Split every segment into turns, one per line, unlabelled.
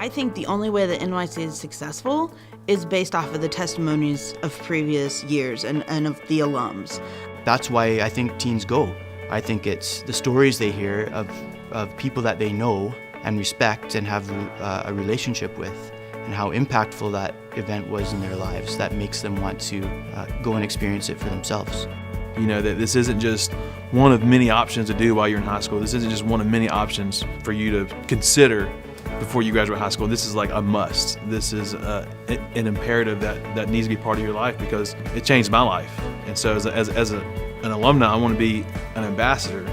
I think the only way that NYC is successful is based off of the testimonies of previous years and of the alums.
That's why I think teens go. I think it's the stories they hear of people that they know and respect and have a relationship with, and how impactful that event was in their lives that makes them want to go and experience it for themselves.
You know, that this isn't just one of many options to do while you're in high school. This isn't just one of many options for you to consider before you graduate high school. This is like a must. This is an imperative that needs to be part of your life, because it changed my life. And so as an alumni, I want to be an ambassador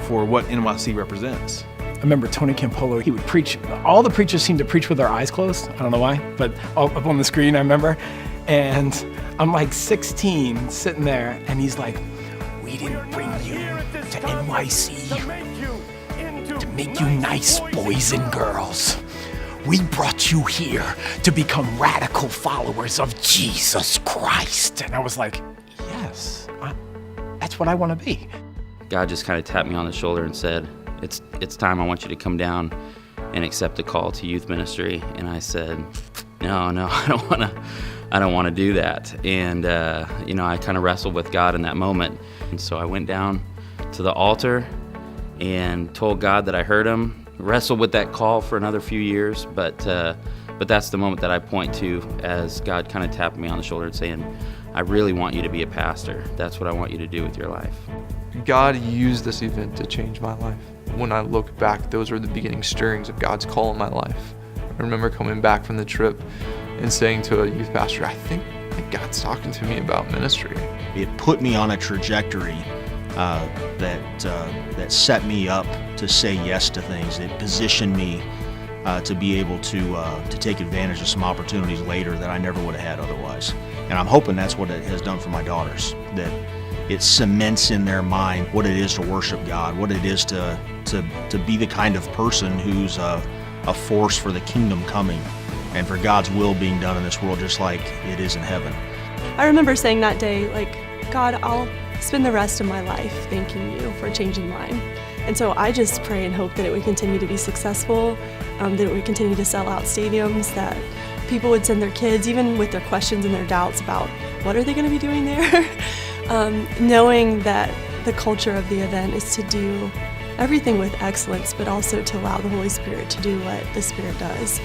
for what NYC represents.
I remember Tony Campolo, he would preach. All the preachers seemed to preach with their eyes closed. I don't know why, but up on the screen I remember. And I'm like 16 sitting there, and he's like, "We didn't bring you to NYC to make you nice boys and girls. We brought you here to become radical followers of Jesus Christ." And I was like, yes, that's what I want to be.
God just kind of tapped me on the shoulder and said, it's time. I want you to come down and accept the call to youth ministry. And I said, no, I don't want to do that. And I kind of wrestled with God in that moment. And so I went down to the altar and told God that I heard him, wrestled with that call for another few years, but that's the moment that I point to as God kind of tapped me on the shoulder and saying, I really want you to be a pastor. That's what I want you to do with your life.
God used this event to change my life. When I look back, those were the beginning stirrings of God's call in my life. I remember coming back from the trip and saying to a youth pastor, I think God's talking to me about ministry.
It put me on a trajectory that set me up to say yes to things. It positioned me to be able to take advantage of some opportunities later that I never would have had otherwise. And I'm hoping that's what it has done for my daughters, that it cements in their mind what it is to worship God, what it is to be the kind of person who's a force for the kingdom coming and for God's will being done in this world just like it is in heaven.
I remember saying that day, God, I'll spend the rest of my life thanking you for changing mine. And so I just pray and hope that it would continue to be successful, that it would continue to sell out stadiums, that people would send their kids, even with their questions and their doubts about what are they going to be doing there, knowing that the culture of the event is to do everything with excellence, but also to allow the Holy Spirit to do what the Spirit does.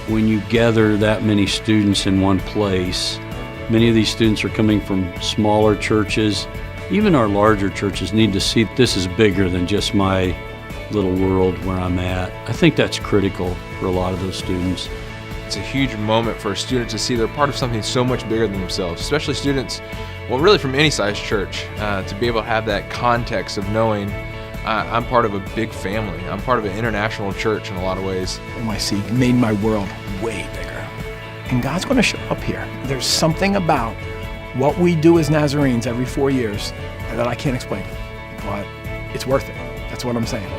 When you gather that many students in one place, many of these students are coming from smaller churches. Even our larger churches need to see this is bigger than just my little world where I'm at. I think that's critical for a lot of those students.
It's a huge moment for a student to see they're part of something so much bigger than themselves, especially students, well, really from any size church, to be able to have that context of knowing I'm part of a big family. I'm part of an international church in a lot of ways.
NYC made my world way bigger. And God's going to show up here. There's something about what we do as Nazarenes every 4 years that I can't explain, but it's worth it. That's what I'm saying.